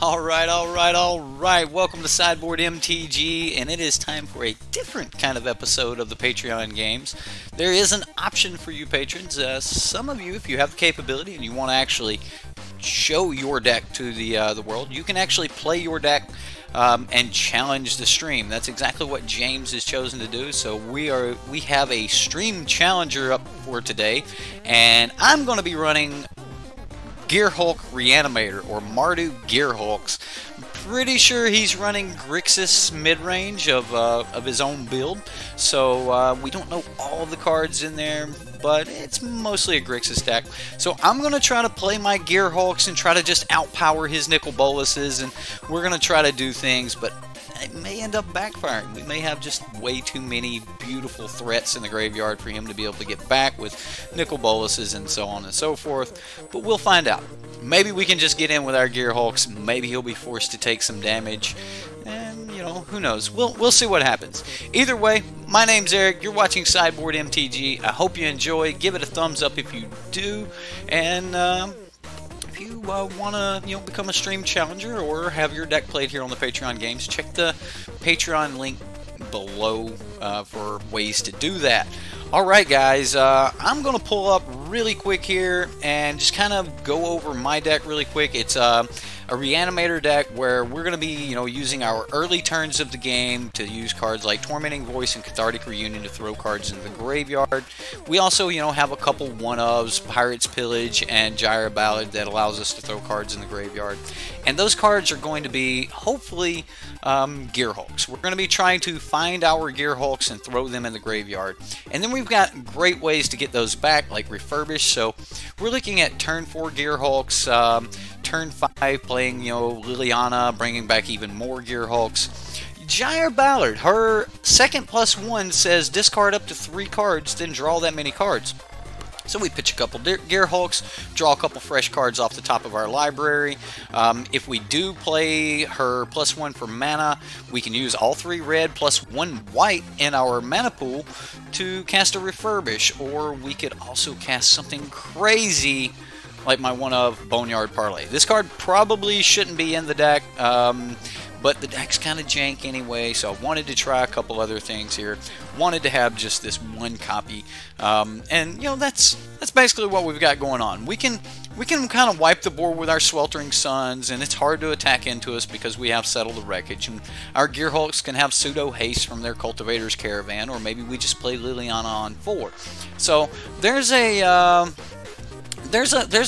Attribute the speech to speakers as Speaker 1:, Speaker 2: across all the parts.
Speaker 1: Alright. Welcome to Sideboard MTG, and it is time for a different kind of episode of the Patreon games. There is an option for you patrons. Some of you, if you have the capability and you want to actually show your deck to the world, you can actually play your deck and challenge the stream. That's exactly what James has chosen to do. So we have a stream challenger up for today, and I'm going to be running Gearhulk Reanimator, or Mardu Gearhulks. I'm pretty sure he's running Grixis mid-range of his own build, so we don't know all the cards in there, but it's mostly a Grixis deck. So I'm going to try to play my Gearhulks and try to just outpower his Nicol Boluses, and we're going to try to do things, but it may end up backfiring. We may have just way too many beautiful threats in the graveyard for him to be able to get back with Nicol Boluses and so on and so forth, but we'll find out. Maybe we can just get in with our Gearhulks, maybe he'll be forced to take some damage, and you know, who knows. We'll see what happens. Either way, my name's Eric, you're watching Sideboard MTG. I hope you enjoy. Give it a thumbs up if you do, and if you want to become a stream challenger or have your deck played here on the Patreon games, check the Patreon link below for ways to do that. Alright guys, I'm going to pull up really quick here and just kind of go over my deck really quick. It's a Reanimator deck where we're going to be using our early turns of the game to use cards like Tormenting Voice and Cathartic Reunion to throw cards into the graveyard. We also have a couple one-ofs, Pirate's Pillage and Gyre Ballad, that allows us to throw cards in the graveyard. And those cards are going to be, hopefully, Gearhulks. We're going to be trying to find our Gearhulks and throw them in the graveyard. And then we've got great ways to get those back, like Refurbish. So we're looking at turn 4 Gearhulks, turn 5 playing, Liliana, bringing back even more Gearhulks. Gyre Ballad, her second +1 says discard up to 3 cards, then draw that many cards. So we pitch a couple Gearhulks, draw a couple fresh cards off the top of our library. If we do play her +1 for mana, we can use all 3 red plus 1 white in our mana pool to cast a Refurbish, or we could also cast something crazy like my one-of Boneyard Parlay. This card probably shouldn't be in the deck, but the deck's kind of jank anyway, so I wanted to try a couple other things here. Wanted to have just this one copy, and that's basically what we've got going on. We can kind of wipe the board with our Sweltering Suns, and it's hard to attack into us because we have Settle the Wreckage, and our Gearhulks can have pseudo haste from their Cultivator's Caravan, or maybe we just play Liliana on 4. So there's a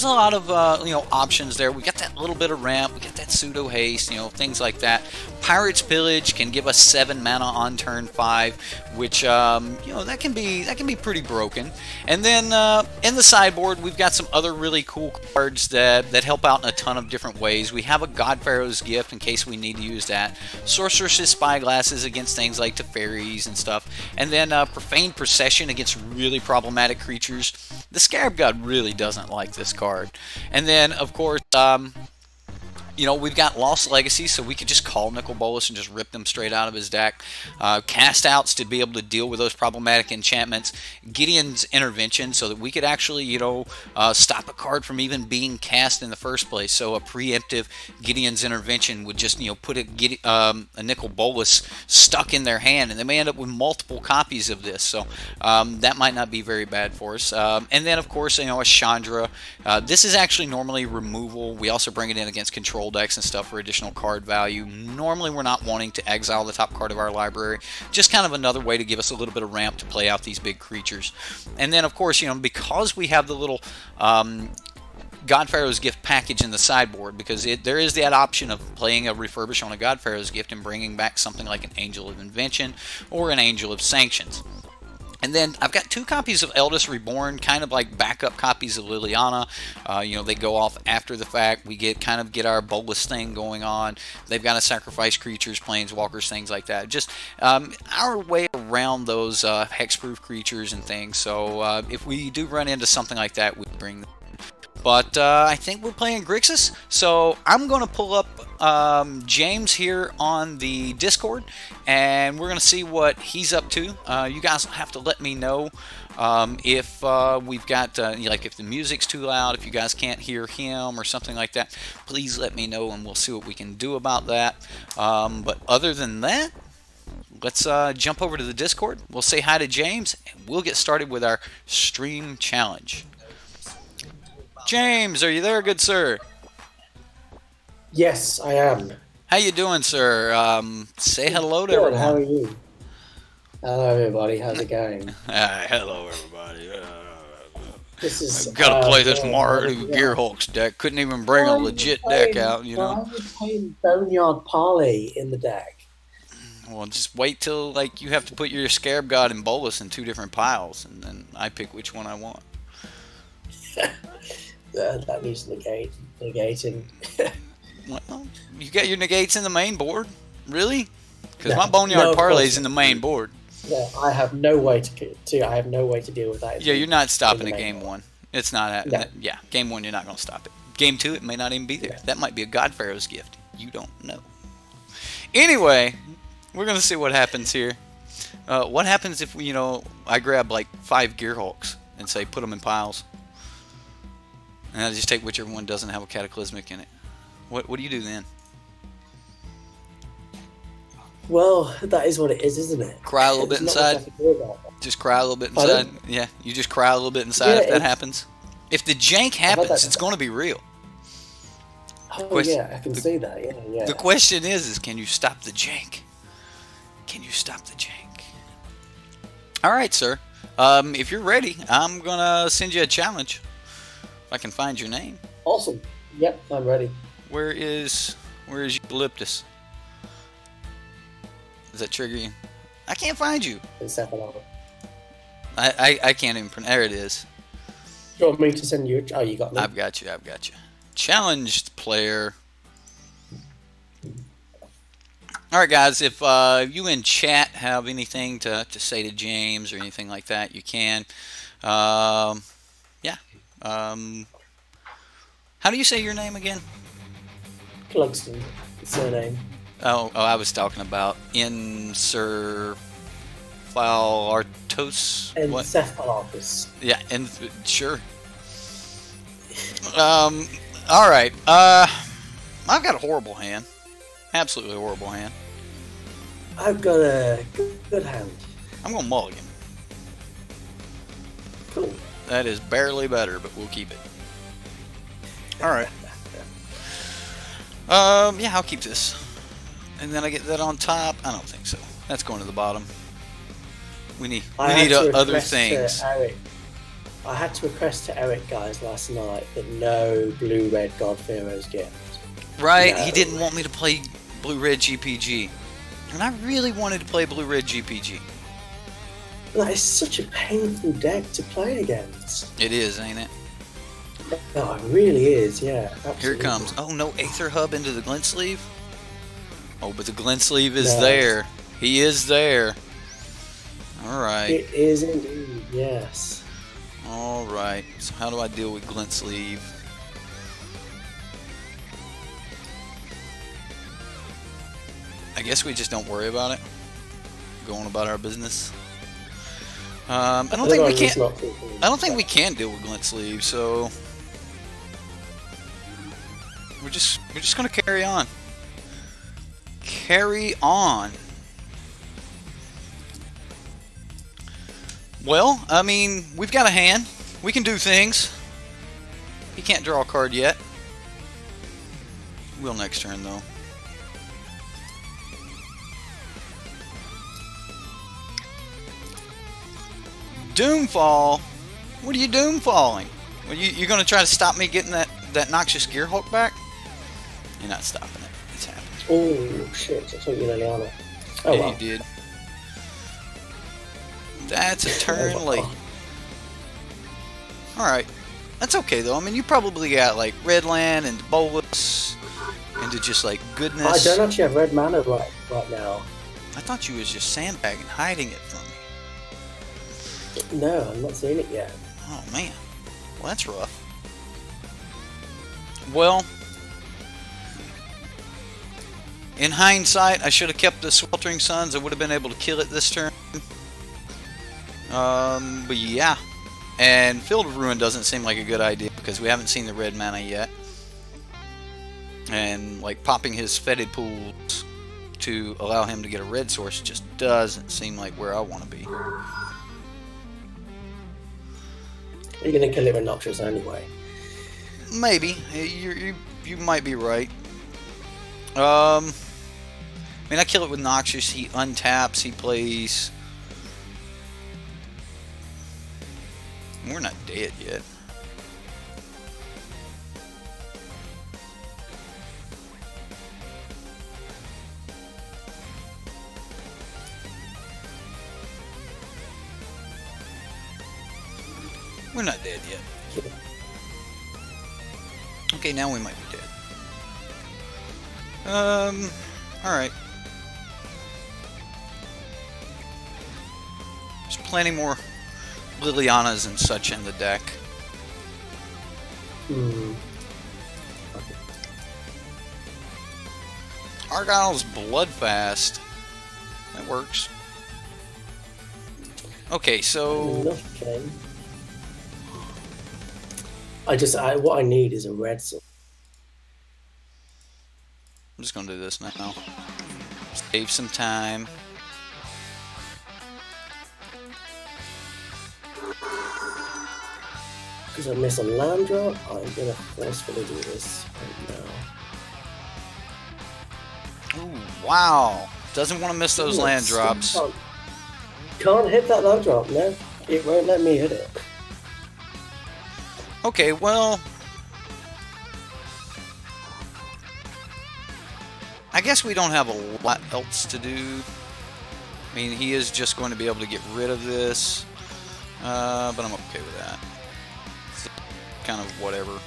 Speaker 1: lot of options there. We got that little bit of ramp, we got that pseudo haste, things like that. Pirate's Pillage can give us 7 mana on turn 5, which that can be pretty broken. And then in the sideboard, we've got some other really cool cards that help out in a ton of different ways. We have a Godpharaoh's Gift in case we need to use that. Sorceress's Spyglasses against things like Teferis and stuff. And then Profane Procession against really problematic creatures. The Scarab God really doesn't like this card. And then, of course, we've got Lost Legacy, so we could just call Nicol Bolas and just rip them straight out of his deck. Cast Outs to be able to deal with those problematic enchantments. Gideon's Intervention, so that we could actually, stop a card from even being cast in the first place. So a preemptive Gideon's Intervention would just, put a Nicol Bolas stuck in their hand, and they may end up with multiple copies of this. So that might not be very bad for us. And then, of course, a Chandra. This is actually normally removal. We also bring it in against control decks and stuff for additional card value. Normally we're not wanting to exile the top card of our library, just kind of another way to give us a little bit of ramp to play out these big creatures. And then of course, because we have the little Godpharaoh's Gift package in the sideboard, because there is that option of playing a Refurbish on a Godpharaoh's Gift and bringing back something like an Angel of Invention or an Angel of Sanctions. And then I've got 2 copies of Eldest Reborn, kind of like backup copies of Liliana. They go off after the fact. We get our Bolas thing going on. They've got to sacrifice creatures, planeswalkers, things like that. Just our way around those hexproof creatures and things. So if we do run into something like that, we bring them. But I think we're playing Grixis, so I'm going to pull up James here on the Discord, and we're gonna see what he's up to. You guys will have to let me know if we've got like if the music's too loud, if you guys can't hear him or something like that. Please let me know, and we'll see what we can do about that. But other than that, let's jump over to the Discord. We'll say hi to James, and we'll get started with our stream challenge. James, are you there, good sir?
Speaker 2: Yes, I am.
Speaker 1: How you doing, sir? Say hello to
Speaker 2: Good,
Speaker 1: everyone.
Speaker 2: how are you? Hello, everybody. How's it going?
Speaker 1: Hello, everybody.
Speaker 2: This is.
Speaker 1: I've got to play this Mardu Gearhulks deck. Couldn't even bring a legit deck out, you know.
Speaker 2: Why are you playing Boneyard Parley in the deck?
Speaker 1: Well, just wait till like you have to put your Scarab God and Bolus in 2 different piles, and then I pick which one I want.
Speaker 2: That needs negating.
Speaker 1: Well, you got your negates in the main board, really? Because my Boneyard Parley's in the main board.
Speaker 2: Yeah, I have no way to. I have no way to deal with that.
Speaker 1: Yeah, you're not stopping at game 1. It's not.
Speaker 2: No.
Speaker 1: Yeah, game 1 you're not going to stop it. Game 2 it may not even be there. That might be a God Pharaoh's gift. You don't know. Anyway, we're going to see what happens here. What happens if we, I grab like 5 Gearhulks and say put them in piles, and I just take whichever one doesn't have a Cataclysmic in it. What do you do then?
Speaker 2: Well, that is what it is, isn't it?
Speaker 1: Cry a little bit inside. Just cry a little bit inside. Yeah, you just cry a little bit inside if that happens. If the jank happens, it's going to be real.
Speaker 2: Oh yeah, I can see that. Yeah.
Speaker 1: The question is can you stop the jank? Can you stop the jank? All right, sir. If you're ready, I'm gonna send you a challenge. If I can find your name.
Speaker 2: Awesome. Yep, I'm ready.
Speaker 1: Where is Eucalyptus? Does that trigger you? I can't find you. I can't even pronounce. There it is.
Speaker 2: Do you want me to send you? Oh, you got me.
Speaker 1: I've got you. Challenged player. All right, guys. If you in chat have anything to say to James or anything like that, you can. Yeah. How do you say your name again?
Speaker 2: Clugston, surname.
Speaker 1: Oh, I was talking about Encephalitis.
Speaker 2: Encephalitis.
Speaker 1: Yeah, and sure. All right. I've got a horrible hand. Absolutely horrible hand.
Speaker 2: I've got a good hand.
Speaker 1: I'm gonna mulligan.
Speaker 2: Cool.
Speaker 1: That is barely better, but we'll keep it. All right. Yeah, I'll keep this. And then I get that on top. I don't think so. That's going to the bottom. We need other things.
Speaker 2: I had to request to Eric, guys, last night that no blue-red God Pharaoh's gift.
Speaker 1: Right,
Speaker 2: No.
Speaker 1: he didn't want me to play blue-red GPG. And I really wanted to play blue-red GPG.
Speaker 2: That is such a painful deck to play against.
Speaker 1: It is, ain't it?
Speaker 2: No, it really is, yeah. Absolutely.
Speaker 1: Here it comes. Oh, no Aether Hub into the Glint Sleeve? Oh, but the Glint Sleeve is
Speaker 2: No.
Speaker 1: there. He is there. Alright.
Speaker 2: It is indeed, yes.
Speaker 1: Alright. So how do I deal with Glint Sleeve? I guess we just don't worry about it. Going about our business. I don't think we can. I don't think we can deal with Glint Sleeve, so we're just gonna carry on. Carry on. Well, I mean, we've got a hand. We can do things. He can't draw a card yet. Will next turn though. Doomfall? What are you doomfalling? Well, you're going to try to stop me getting that noxious Gearhulk back? You're not stopping it. It's happening.
Speaker 2: Oh, shit. I thought you were Liliana. Oh,
Speaker 1: yeah,
Speaker 2: well.
Speaker 1: you did. That's a turn late. Alright. That's okay, though. I mean, you probably got, like, red land and bolus into just, like, goodness.
Speaker 2: I don't actually have red mana right now.
Speaker 1: I thought you was just sandbagging, hiding it from me.
Speaker 2: No, I'm not seeing it yet.
Speaker 1: Oh, man. Well, that's rough. Well, In hindsight, I should have kept the Sweltering Suns. I would have been able to kill it this turn. But yeah. And Field of Ruin doesn't seem like a good idea because we haven't seen the red mana yet. And like popping his fetid pools to allow him to get a red source just doesn't seem like where I want to be.
Speaker 2: You're going to kill it with Noxious anyway.
Speaker 1: Maybe. You might be right. I mean, I kill it with Noxious. He untaps. He plays. We're not dead yet. We're not dead yet. Okay, now we might be dead. Alright. There's plenty more Lilianas and such in the deck. Argyle's Bloodfast. That works. Okay, so...
Speaker 2: what I need is a red sword.
Speaker 1: I'm just gonna do this now. Save some time.
Speaker 2: Because I miss a land drop, I'm gonna forcefully do this right now.
Speaker 1: Ooh, wow. Doesn't want to miss those land drops.
Speaker 2: Can't hit that land drop, no. It won't let me hit it.
Speaker 1: Okay, well... I guess we don't have a lot else to do. I mean, he is just going to be able to get rid of this. But I'm okay with that. It's kind of whatever.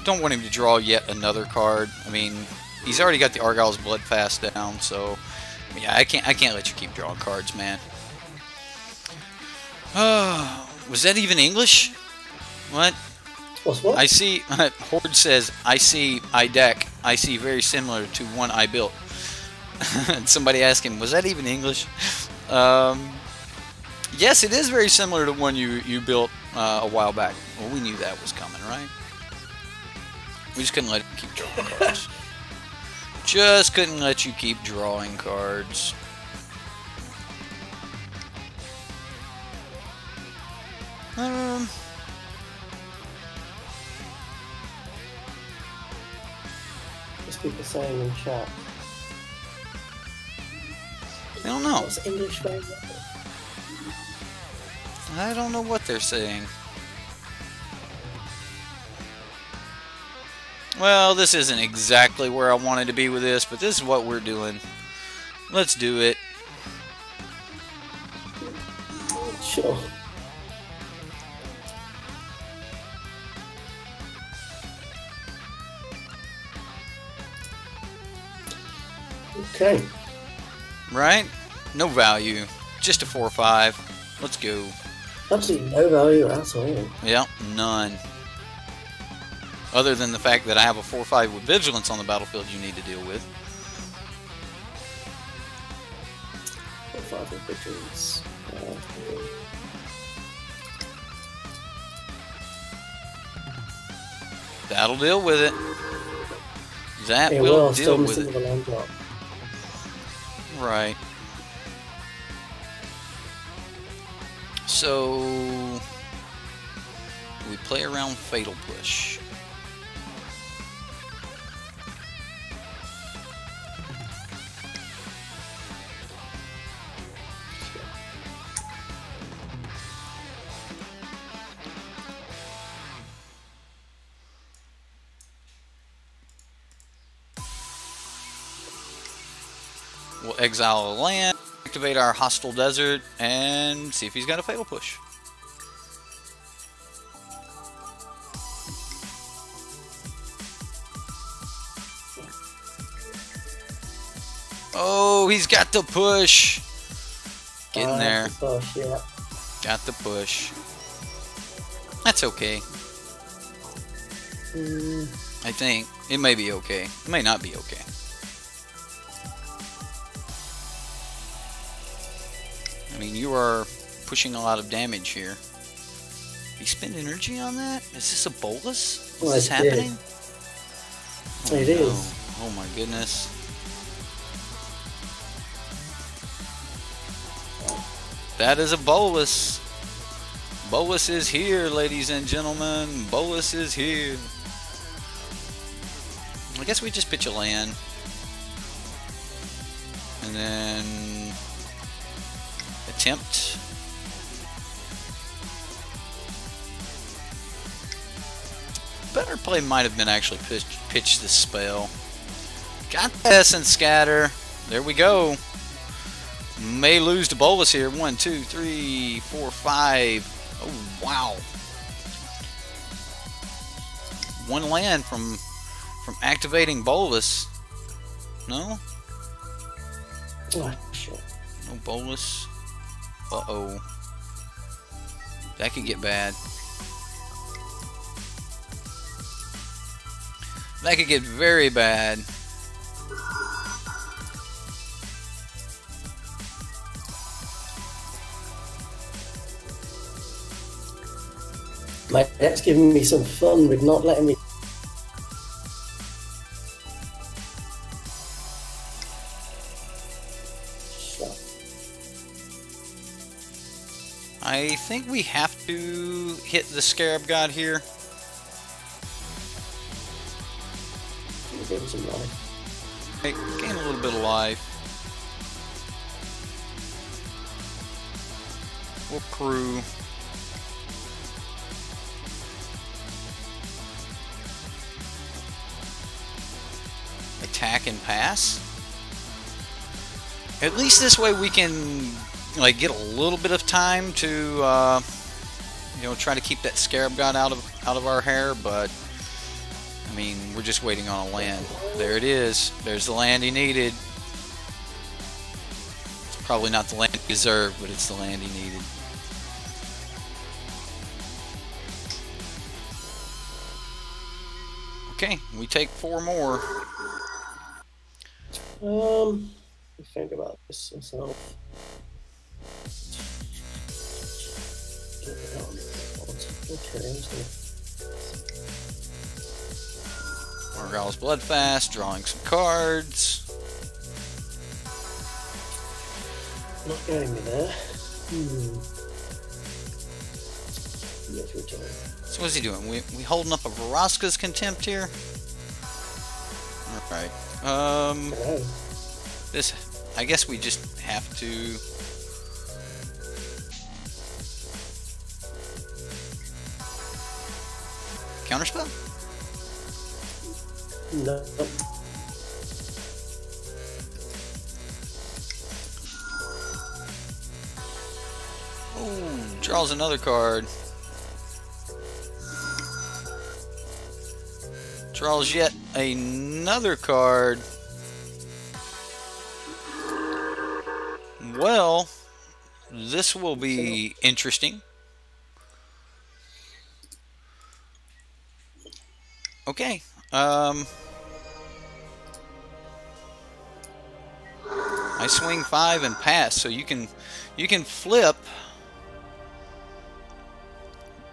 Speaker 1: Don't want him to draw yet another card. I mean, he's already got the Argyle's Bloodfast down, so... Yeah, I can't let you keep drawing cards, man. Was that even English? What?
Speaker 2: What's what?
Speaker 1: I see, Horde says, I deck. I see very similar to one I built. And somebody asked him, was that even English? Yes, it is very similar to one you built a while back. Well, we knew that was coming, right? We just couldn't let him keep drawing cards. Just couldn't let you keep drawing cards.
Speaker 2: What's people saying in chat?
Speaker 1: I don't know.
Speaker 2: What's English phrase?
Speaker 1: I don't know what they're saying. Well, this isn't exactly where I wanted to be with this, but this is what we're doing. Let's do it.
Speaker 2: Sure. Okay.
Speaker 1: Right? No value. Just a 4/5. Let's go.
Speaker 2: Absolutely no value at all.
Speaker 1: Yep, none. Other than the fact that I have a 4/5 with Vigilance on the battlefield you need to deal with.
Speaker 2: 4/5 with Vigilance.
Speaker 1: That'll deal with it. That
Speaker 2: it
Speaker 1: will deal with it.
Speaker 2: The land drop.
Speaker 1: Right. So we play around Fatal Push. We'll exile a land, activate our Hostile Desert, and see if he's got a Fatal Push. Oh, he's got the push. Getting there.
Speaker 2: The push, yeah.
Speaker 1: Got the push. That's okay. I think. It may be okay. It may not be okay. I mean, you are pushing a lot of damage here. You spend energy on that? Is this a bolus? Is this happening?
Speaker 2: Oh, it is.
Speaker 1: Oh my goodness. That is a bolus. Bolus is here, ladies and gentlemen. Bolus is here. I guess we just pitch a land. And then attempt. Better play might have been actually pitch this spell. Got the Essence Scatter. There we go. May lose to Bolus here. 1, 2, 3, 4, 5. Oh wow. One land from activating Bolus. No?
Speaker 2: Oh, shit.
Speaker 1: No Bolus. Uh-oh. That could get bad. That could get very bad.
Speaker 2: My deck's giving me some fun with not letting me.
Speaker 1: I think we have to hit the Scarab God here.
Speaker 2: Give him some life.
Speaker 1: Okay, gain a little bit of life. We'll crew. Attack and pass. At least this way we can like get a little bit of time to you know, try to keep that Scarab God out of our hair, but I mean, we're just waiting on a land. There it is. There's the land he needed. It's probably not the land he deserved, but it's the land he needed. Okay, we take 4 more.
Speaker 2: Think about this myself. Okay,
Speaker 1: Argyle's Bloodfast, drawing some cards.
Speaker 2: Not getting me there. Yes, return.
Speaker 1: So what's he doing? We holding up a Vraska's Contempt here? Alright. This, I guess we just have to... Counterspell?
Speaker 2: No.
Speaker 1: Oh, draws another card. Draws yet another card. Well, this will be interesting. Okay. I swing 5 and pass, so you can flip.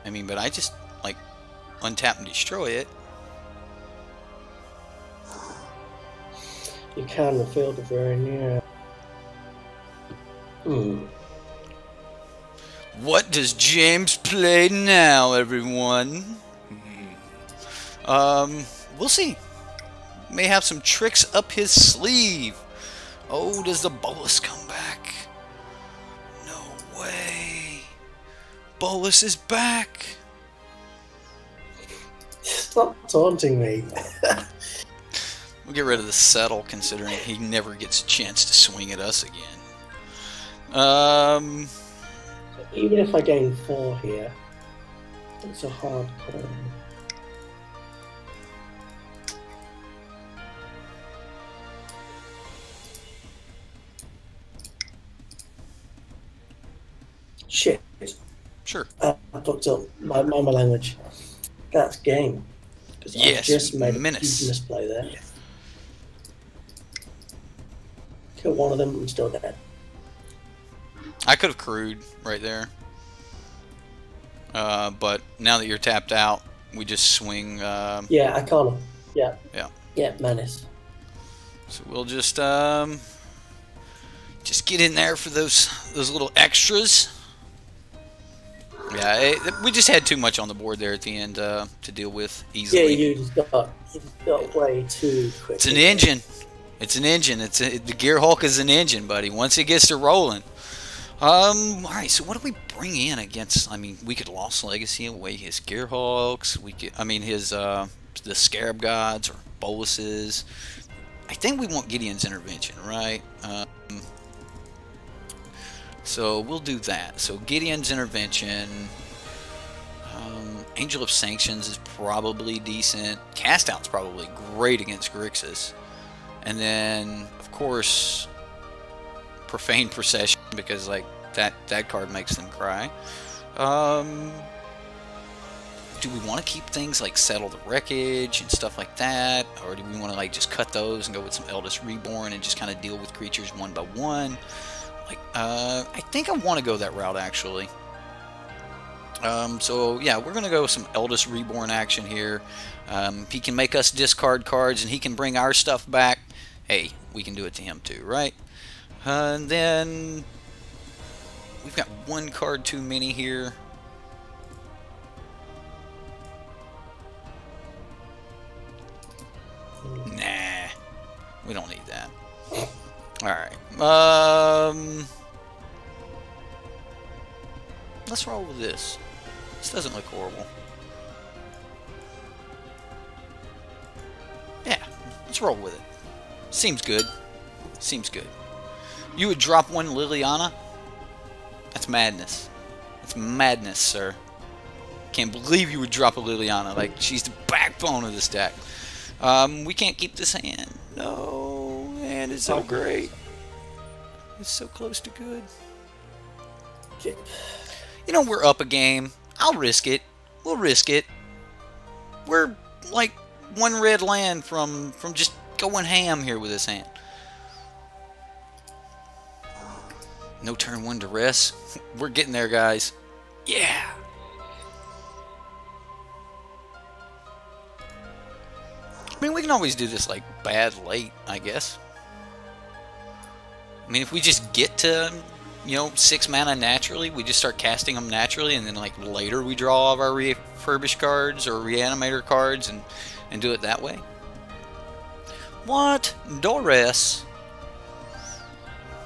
Speaker 1: I mean, but I just like untap and destroy it.
Speaker 2: You can the Field of Ruin, yeah.
Speaker 1: What does James play now, everyone? We'll see. May have some tricks up his sleeve. Oh, does the Bolus come back? No way. Bolus is back.
Speaker 2: Stop taunting me.
Speaker 1: We'll get rid of the Settle, considering he never gets a chance to swing at us again.
Speaker 2: Even if I gain 4 here, it's a hard call. Shit.
Speaker 1: Sure.
Speaker 2: I fucked up my language. That's game. Because
Speaker 1: Yes,
Speaker 2: I just made
Speaker 1: menace.
Speaker 2: a huge misplay there.
Speaker 1: Yeah.
Speaker 2: Kill one of them, I'm still dead.
Speaker 1: I could have crewed right there. But now that you're tapped out, we just swing.
Speaker 2: Yeah, I can't. Yeah.
Speaker 1: Yeah.
Speaker 2: Yeah, menace.
Speaker 1: So we'll just get in there for those little extras. Yeah, we just had too much on the board there at the end to deal with easily.
Speaker 2: Yeah, you just got way too quick.
Speaker 1: It's an engine. It's an engine. The Gearhulk is an engine, buddy. Once it gets to rolling. All right. So what do we bring in against? I mean, we could Lost Legacy away his Gearhulks. We could. I mean, his the Scarab Gods or Boluses. I think we want Gideon's Intervention, right? So we'll do that. So Gideon's Intervention. Angel of Sanctions is probably decent. Cast Out's probably great against Grixis. And then, of course, Profane Procession, because like that card makes them cry. Do we want to keep things like Settle the Wreckage and stuff like that? Or do we want to like just cut those and go with some Eldest Reborn and just kind of deal with creatures one by one? Like, I think I want to go that route, actually. So, yeah, we're going to go with some Eldest Reborn action here. He can make us discard cards, and he can bring our stuff back. Hey, we can do it to him, too, right? And then we've got one card too many here. Nah, we don't need that. Alright. Let's roll with this. This doesn't look horrible. Yeah, let's roll with it. Seems good. Seems good. You would drop one Liliana? That's madness. That's madness, sir. Can't believe you would drop a Liliana. Like, she's the backbone of this deck. We can't keep this hand. No, and it's so great. It's so close to good. You know, we're up a game. I'll risk it. We'll risk it. We're like one red land from just going ham here with this hand. No turn one duress. We're getting there, guys. Yeah. I mean, we can always do this like bad late, I guess. I mean, if we just get to, you know, 6 mana naturally, we just start casting them naturally, and then like later we draw all of our refurbish cards or reanimator cards and do it that way. What? Dores.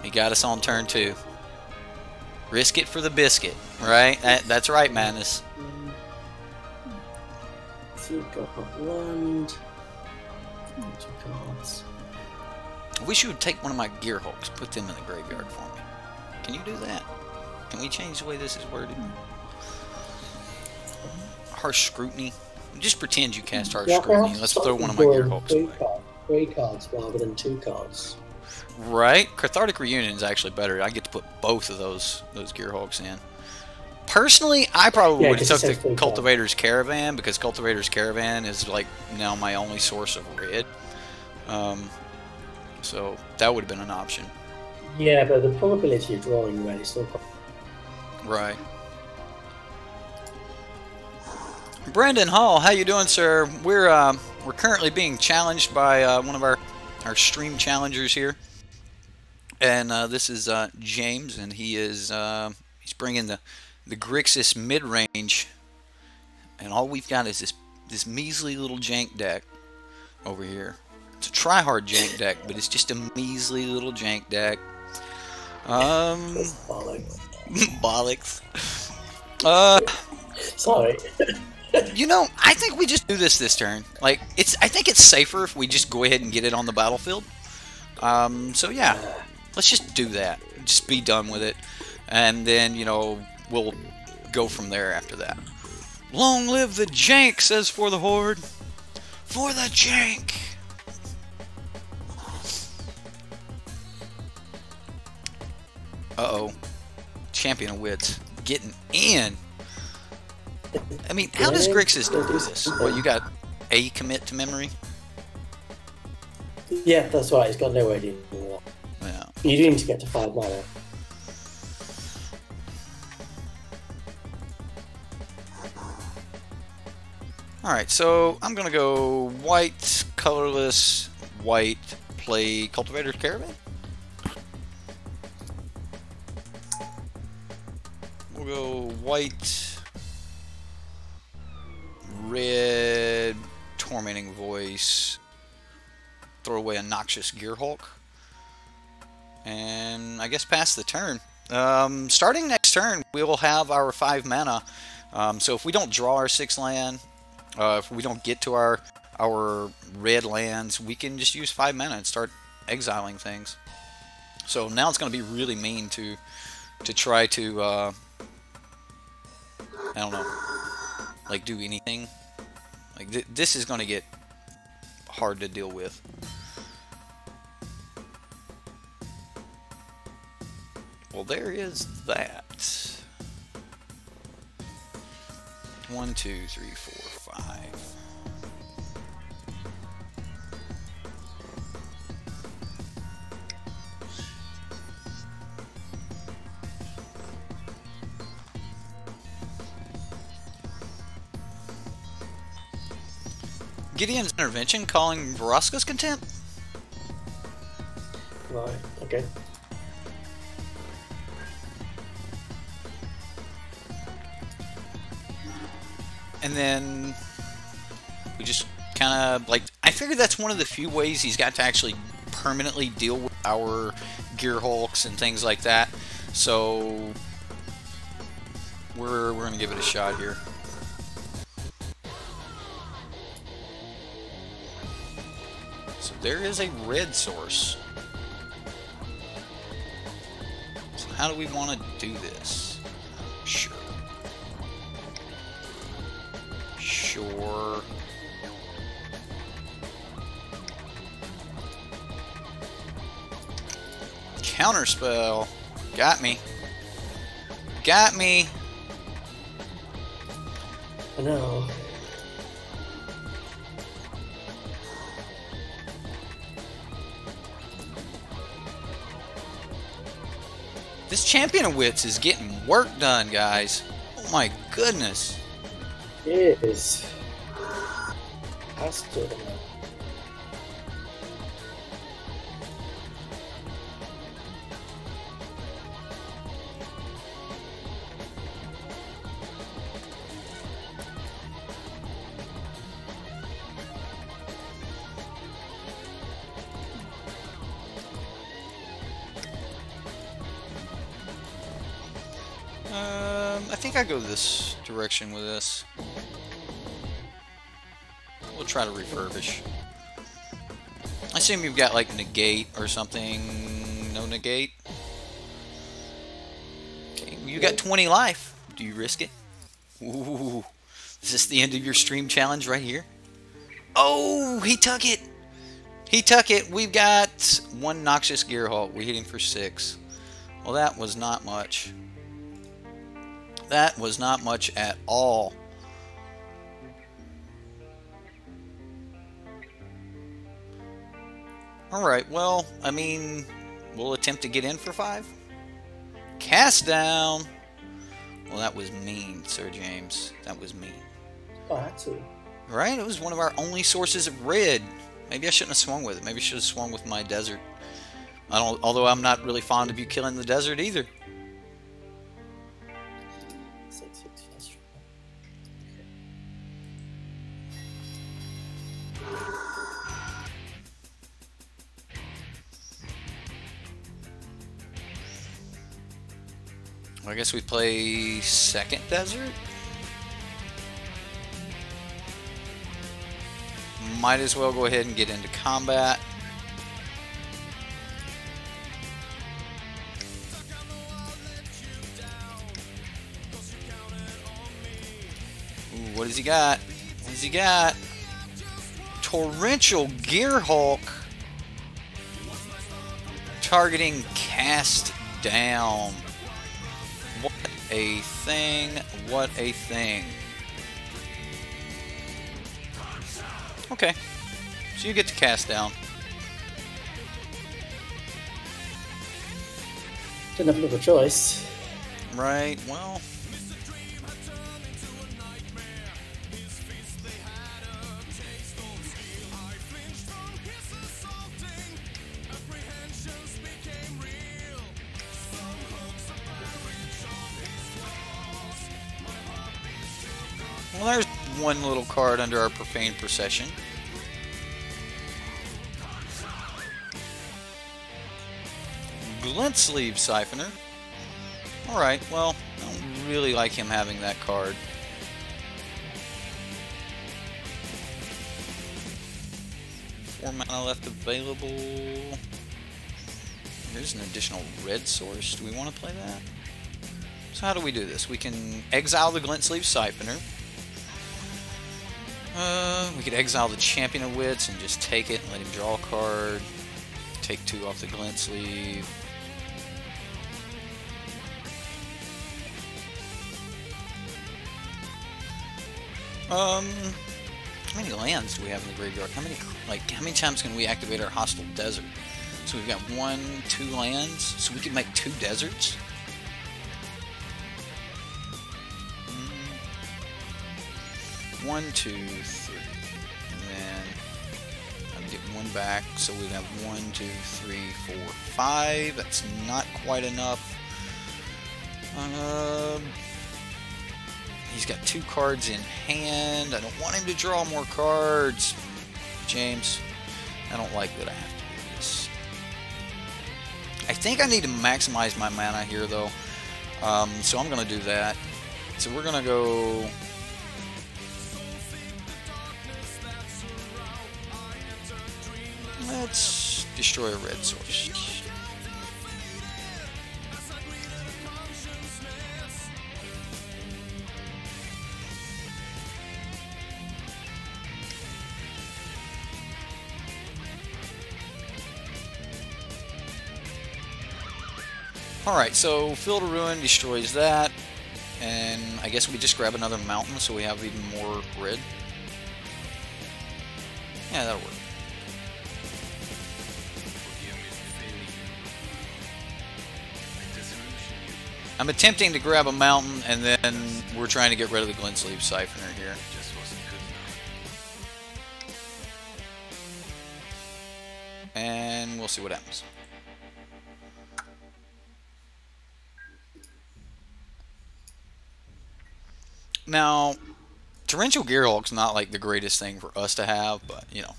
Speaker 1: He got us on turn 2. Risk it for the biscuit, right? That's right, Madness.
Speaker 2: So you've got land. 2 cards.
Speaker 1: I wish you would take one of my Gearhulks, put them in the graveyard for me. Can you do that? Can we change the way this is worded? Harsh Scrutiny. Just pretend you cast Harsh Scrutiny. Let's throw one of my Gearhulks away.
Speaker 2: 3 cards rather than 2 cards.
Speaker 1: Right? Cathartic Reunion is actually better. I get to put both of those Gearhulks in. Personally, I probably would have took the Cultivator's Caravan, because Cultivator's Caravan is like now my only source of red. So that would have been an option.
Speaker 2: Yeah, but the probability of drawing red is still
Speaker 1: right. Brendan Hall, how you doing, sir? We're currently being challenged by one of our stream challengers here, and this is James, and he's bringing the Grixis mid range, and all we've got is this measly little jank deck over here. It's a try-hard jank deck, but it's just a measly little jank deck.
Speaker 2: bollocks.
Speaker 1: Bollocks.
Speaker 2: Sorry.
Speaker 1: You know, I think we just do this turn. Like, I think it's safer if we just go ahead and get it on the battlefield. So yeah, let's just do that. Just be done with it, and then, you know, we'll go from there after that. Long live the jank, says For the Horde. For the jank. Uh-oh. Champion of Wits. Getting in. I mean, how does Grixis do this? Well, you got a commit to memory.
Speaker 2: Yeah, that's right. It's got nowhere near that.
Speaker 1: Yeah.
Speaker 2: You do need to get to 5 mana.
Speaker 1: Alright, so I'm going to go white, colorless, white, play Cultivator's Caravan. We'll go white, red, Tormenting Voice, throw away a Noxious Gearhulk, and I guess pass the turn. Starting next turn, we will have our 5 mana, so if we don't draw our 6 land, if we don't get to our red lands, we can just use 5 mana and start exiling things. So now it's going to be really mean to try to, I don't know, like do anything. Like this is going to get hard to deal with. Well, there is that. 1, 2, 3, 4, 5. Gideon's intervention calling Vraska's contempt?
Speaker 2: Right, okay.
Speaker 1: And then we just kind of, like, I figured that's one of the few ways he's got to actually permanently deal with our Gearhulks and things like that. So we're going to give it a shot here. So there is a red source. So how do we want to do this? Sure. Sure. Counterspell. Got me. Got me.
Speaker 2: I know.
Speaker 1: This Champion of Wits is getting work done, guys. Oh my goodness.
Speaker 2: It is. Has to.
Speaker 1: I think I go this direction with this. We'll try to refurbish. I assume you've got like negate or something. No negate. Okay, you got 20 life. Do you risk it? Ooh, is this the end of your stream challenge right here? Oh, he took it. He took it. We've got 1 Noxious Gearhulk. We're hitting for 6. Well, that was not much. That was not much at all. Alright, well, I mean, we'll attempt to get in for 5. Cast down. Well, that was mean, Sir James. That was mean.
Speaker 2: Oh, I had to.
Speaker 1: Right? It was one of our only sources of red. Maybe I shouldn't have swung with it. Maybe I should have swung with my desert. Although I'm not really fond of you killing the desert either. I guess we play second desert. Might as well go ahead and get into combat. Ooh, what has he got? What has he got? Torrential Gearhulk. Targeting cast down. What a thing. What a thing. Okay. So you get to cast down.
Speaker 2: Didn't have another choice.
Speaker 1: Right, well... Well, there's one little card under our Profane Procession. Glint Sleeve Siphoner. Alright, well, I don't really like him having that card. Four mana left available. Here's an additional red source. Do we want to play that? So how do we do this? We can exile the Glint Sleeve Siphoner. We could exile the Champion of Wits and just take it and let him draw a card. Take 2 off the Glint Sleeve. How many lands do we have in the graveyard? How many times can we activate our Hostile Desert? So we've got 1, 2 lands, so we could make 2 deserts. 1, 2, 3, and then I'm getting 1 back, so we'd have 1, 2, 3, 4, 5. That's not quite enough. He's got 2 cards in hand. I don't want him to draw more cards. James, I don't like that I have to do this. I think I need to maximize my mana here, though. So I'm going to do that. So we're going to go... Let's destroy a red source. Alright, so Field of Ruin destroys that, and I guess we just grab another mountain so we have even more red. Yeah, that'll work. I'm attempting to grab a mountain, and then we're trying to get rid of the Glint Sleeve Siphoner here. And we'll see what happens. Now, Torrential Gearhulk's not like the greatest thing for us to have, but, you know,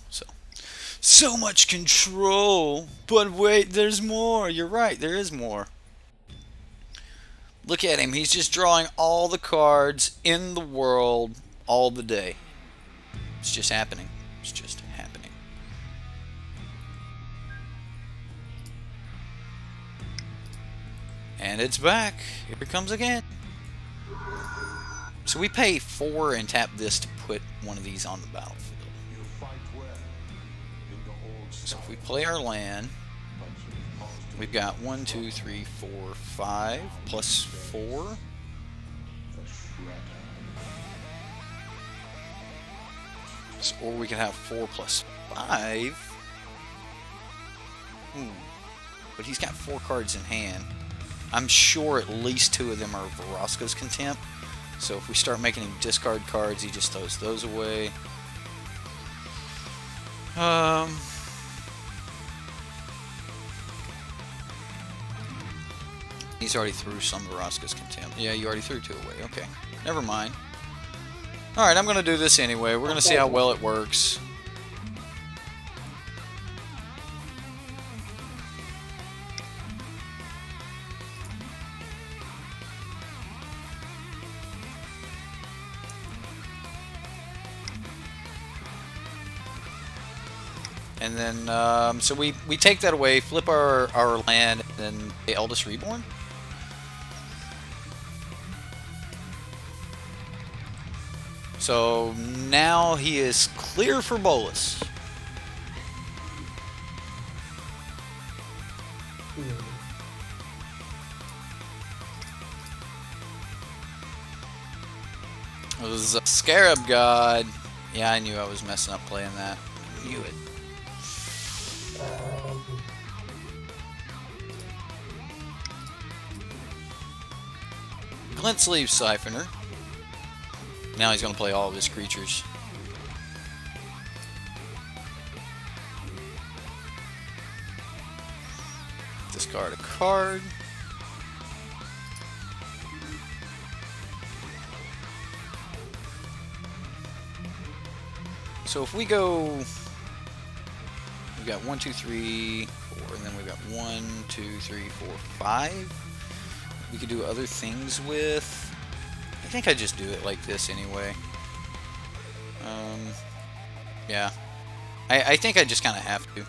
Speaker 1: so much control. But wait, there's more. You're right, there is more. Look at him. He's just drawing all the cards in the world all the day. It's just happening. It's just happening. And it's back. Here it comes again. So we pay 4 and tap this to put one of these on the battlefield. So if we play our land, we've got 1, 2, 3, 4, 5 plus 4. So, or we can have 4 plus 5. But he's got 4 cards in hand. I'm sure at least 2 of them are Vraska's Contempt. So if we start making him discard cards, he just throws those away. He's already threw some of Vraska's Contempt. Yeah, you already threw 2 away. Okay, never mind. Alright, I'm going to do this anyway. We're going to see how well it works. And then, so we take that away, flip our land, and then the Eldest Reborn. So now he is clear for Bolus. It was a Scarab God. Yeah, I knew I was messing up playing that. I knew it. Glint Sleeve Siphoner. Now he's going to play all of his creatures. Discard a card. So if we go, we've got 1, 2, 3, 4, and then we've got 1, 2, 3, 4, 5. We could do other things with. I think I just do it like this anyway. Yeah. I think I just kind of have to.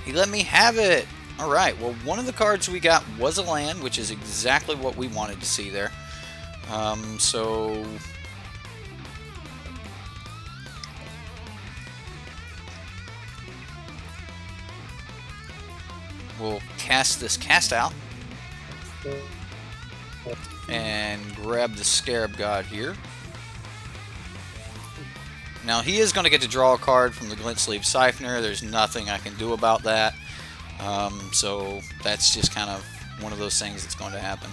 Speaker 1: He let me have it. Alright, well, one of the cards we got was a land, which is exactly what we wanted to see there. So we'll cast this cast out and grab the Scarab God here. Now he is going to get to draw a card from the Glint Sleeve Siphoner. There's nothing I can do about that. So that's just kind of one of those things that's going to happen.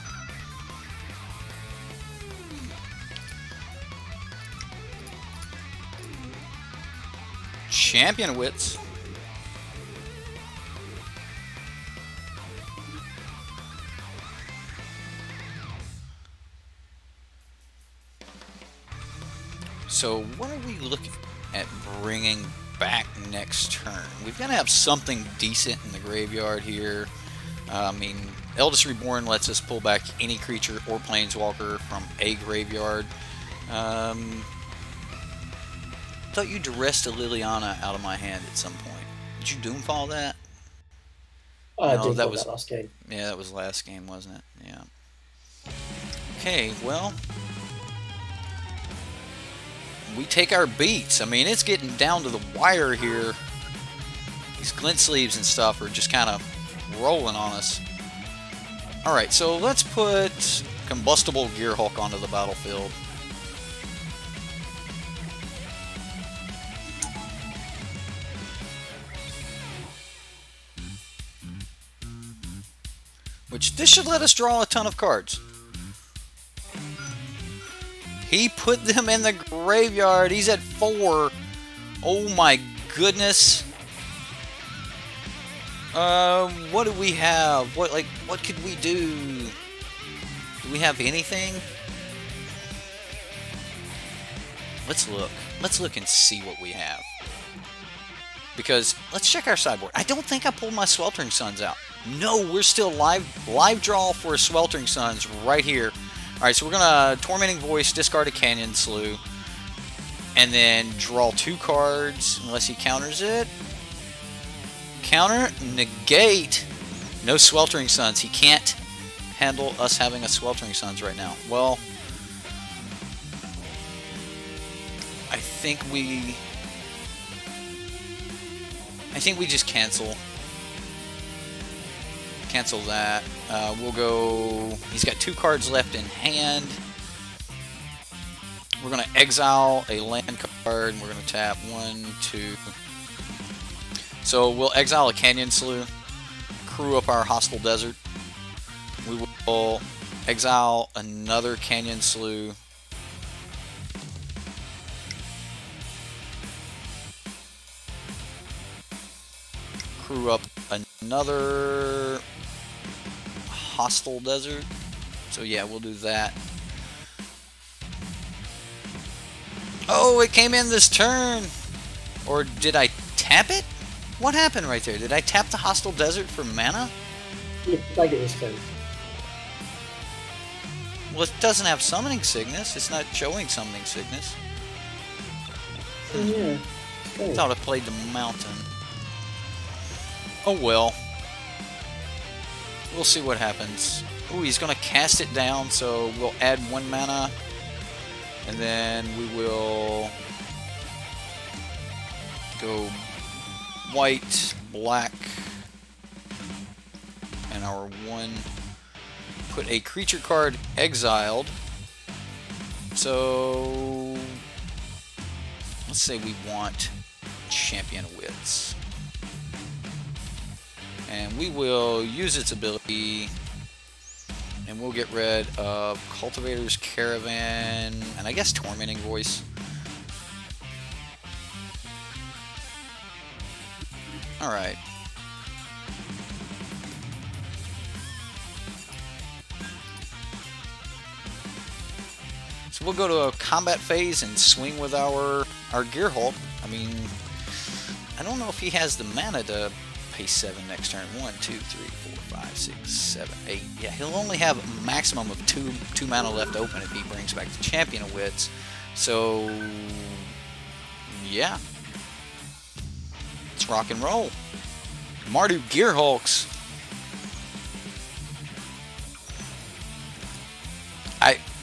Speaker 1: Champion Wits. So what are we looking at bringing back next turn? We've got to have something decent in the graveyard here. I mean, Eldest Reborn lets us pull back any creature or planeswalker from a graveyard. Thought you duressed a Liliana out of my hand at some point. Did you Doomfall that?
Speaker 2: No, that was last game.
Speaker 1: Yeah, that was last game, wasn't it? Yeah. Okay, well, we take our beats. I mean, it's getting down to the wire here. These Glint Sleeves and stuff are just kind of rolling on us. Alright, so let's put Combustible Gearhulk onto the battlefield. Which, this should let us draw a ton of cards. He put them in the graveyard. He's at 4. Oh my goodness. What do we have? What could we do? Do we have anything? Let's look. Let's look and see what we have. Because let's check our sideboard. I don't think I pulled my Sweltering Suns out. No, we're still live draw for a Sweltering Suns right here. Alright, so we're going to Tormenting Voice, discard a Canyon Slough, and then draw 2 cards, unless he counters it. Counter, negate. No Sweltering Suns. He can't handle us having a Sweltering Suns right now. Well, I think we just cancel that. We'll go. He's got 2 cards left in hand. We're going to exile a land card, and we're going to tap 1, 2. So we'll exile a Canyon Slough, crew up our Hostile Desert. We will exile another Canyon Slough. Crew up another Hostile Desert. So yeah, we'll do that. Oh, it came in this turn! Or did I tap it? What happened right there? Did I tap the Hostile Desert for mana?
Speaker 2: You played it this turn.
Speaker 1: Well, it doesn't have Summoning Sickness. It's not showing Summoning Sickness.
Speaker 2: Yeah.
Speaker 1: I thought I played the Mountain. Oh well. We'll see what happens. Ooh, he's going to cast it down, so we'll add 1 mana. And then we will go white, black, and our one, put a creature card exiled. So let's say we want Champion of Wits. And we will use its ability, and we'll get rid of Cultivator's Caravan, and I guess Tormenting Voice. Alright. So we'll go to a combat phase and swing with our Gearhulk. I mean, I don't know if he has the mana to pay 7 next turn. 1, 2, 3, 4, 5, 6, 7, 8. Yeah, he'll only have a maximum of 2 mana left open if he brings back the Champion of Wits. So, yeah. Let's rock and roll. Mardu Gearhulks.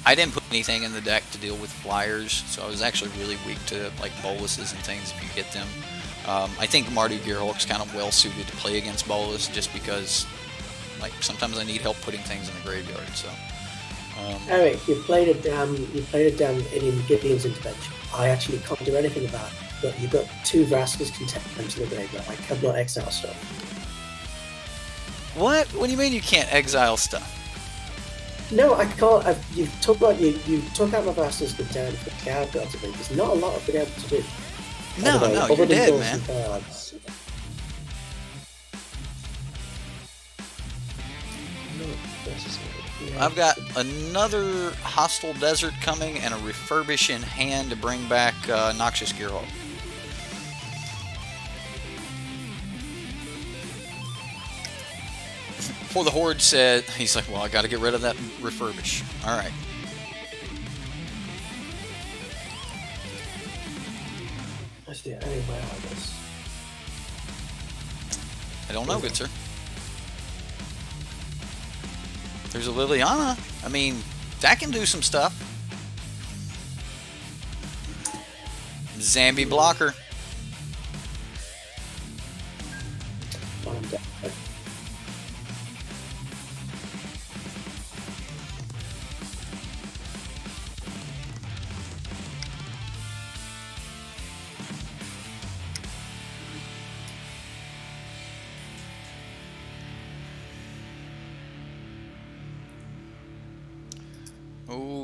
Speaker 1: I didn't put anything in the deck to deal with flyers, so I was actually really weak to like boluses and things if you get them. I think Mardu Gearhulk's kind of well suited to play against bolus, just because like sometimes I need help putting things in the graveyard. So
Speaker 2: Eric, you played it down in Gideon's intervention. I actually can't do anything about it. But you've got 2 Vraska's Contempt in the graveyard. I cannot exile stuff.
Speaker 1: What? What do you mean you can't exile stuff?
Speaker 2: No, I can't. You took out my Vraska's Contempt for card cards. There's not a lot I've been able to do.
Speaker 1: No,
Speaker 2: anyway,
Speaker 1: no, you're dead, man. I've got another Hostile Desert coming and a Refurbish in hand to bring back Noxious Gearhulk. Before the Horde said, he's like, well, I got to get rid of that Refurbish. Alright.
Speaker 2: That's the only way, I guess.
Speaker 1: I don't know, good sir. There's a Liliana. I mean, that can do some stuff. Zambi blocker.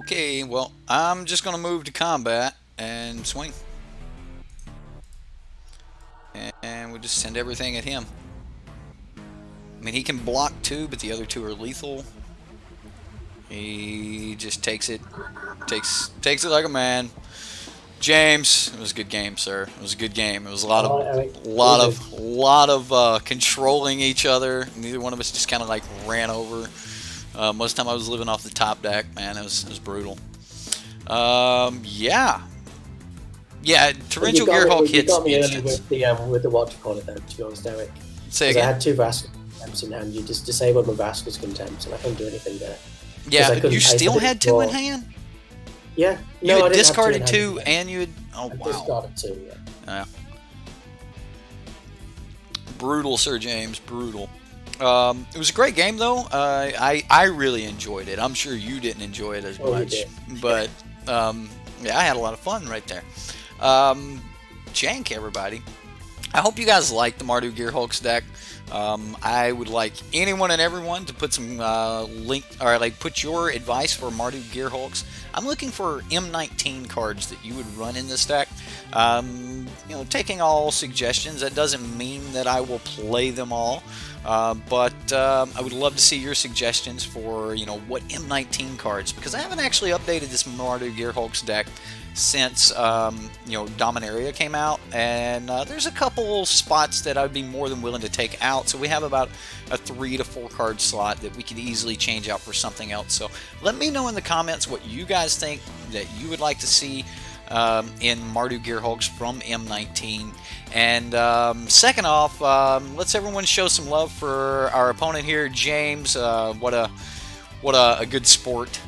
Speaker 1: Okay, well, I'm just going to move to combat and swing. And we'll just send everything at him. I mean, he can block 2, but the other 2 are lethal. He just takes it like a man. James, it was a good game, sir. It was a good game. It was a lot of controlling each other. Neither one of us just kind of like ran over. Most of the time I was living off the top deck, man. It was brutal. Yeah, Torrential Gearhulk hits instance.
Speaker 2: With the what to call it, though, to be honest, Eric.
Speaker 1: Say again.
Speaker 2: I had 2 Vraska's Contempts in hand. You just disabled my Vraska's Contempts, and I couldn't do anything there.
Speaker 1: Yeah, but you still had 2 in hand.
Speaker 2: Yeah,
Speaker 1: you
Speaker 2: no,
Speaker 1: had
Speaker 2: I
Speaker 1: discarded 2, and you had
Speaker 2: I discarded 2. Yeah.
Speaker 1: Brutal, Sir James. Brutal. It was a great game, though. I really enjoyed it. I'm sure you didn't enjoy it as much, but yeah, I had a lot of fun right there. Jank, everybody. I hope you guys like the Mardu Gearhulks deck. I would like anyone and everyone to put some put your advice for Mardu Gearhulks. I'm looking for M19 cards that you would run in this deck. You know, taking all suggestions. That doesn't mean that I will play them all. But I would love to see your suggestions for, you know, what M19 cards, because I haven't actually updated this Mardu Gearhulks deck since, you know, Dominaria came out, and there's a couple spots that I'd be more than willing to take out, so we have about a 3 to 4 card slot that we could easily change out for something else. So let me know in the comments what you guys think that you would like to see in Mardu Gearhulks from M19. And second off, let's everyone show some love for our opponent here, James. What a good sport.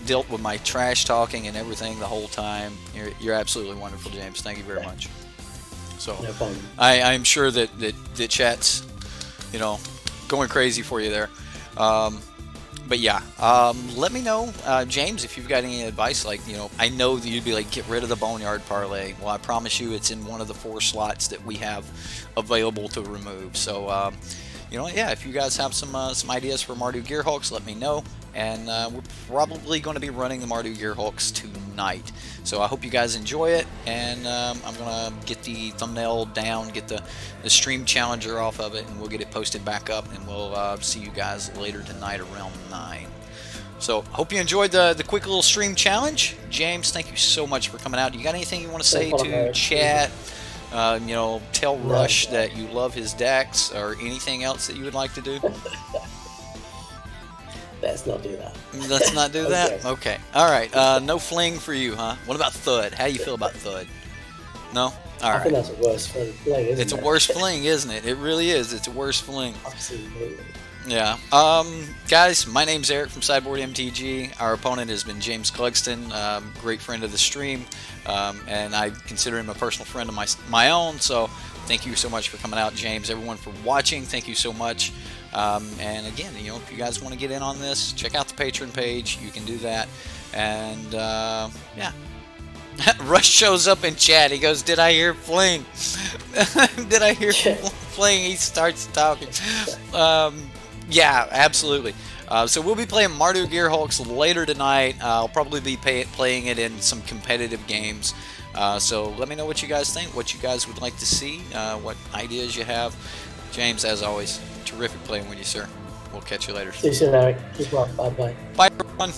Speaker 1: Dealt with my trash talking and everything the whole time. You're absolutely wonderful, James. Thank you very much. So
Speaker 2: no problem.
Speaker 1: I'm sure that chat's, you know, going crazy for you there. But yeah, let me know, James, if you've got any advice. Like, you know, I know that you'd be like, get rid of the Boneyard Parlay. Well, I promise you it's in one of the 4 slots that we have available to remove. So, you know, yeah, if you guys have some ideas for Mardu Gearhulks, let me know. And we're probably going to be running the Mardu Gearhulks tonight. So I hope you guys enjoy it. And I'm going to get the thumbnail down, get the stream challenger off of it, and we'll get it posted back up. And we'll see you guys later tonight around 9. So hope you enjoyed the quick little stream challenge. James, thank you so much for coming out. You got anything you want to say to chat? You know, tell Rush that you love his decks, or anything else that you would like to do?
Speaker 2: Let's not do that.
Speaker 1: Let's not do that? Okay. Alright, no fling for you, huh? What about Thud? How do you feel about Thud? No? Alright.
Speaker 2: I think that's a worse fling, isn't it?
Speaker 1: It's a worse fling, isn't it? It really is. It's a worse fling.
Speaker 2: Absolutely.
Speaker 1: Yeah. Guys, my name's Eric from SideboardMTG. Our opponent has been James Clugston, great friend of the stream, and I consider him a personal friend of my own, so thank you so much for coming out, James. Everyone for watching, thank you so much. And again, you know, if you guys want to get in on this, check out the Patreon page. You can do that. And yeah. Rush shows up in chat. He goes, "Did I hear fling?" Did I hear fling? He starts talking. Yeah, absolutely. So we'll be playing Mardu Gearhulks later tonight. I'll probably be playing it in some competitive games. So let me know what you guys think, what you guys would like to see, what ideas you have. James, as always, terrific playing with you, sir. We'll catch you later.
Speaker 2: See you soon, Eric. Keep well. Bye-bye.
Speaker 1: Bye, everyone.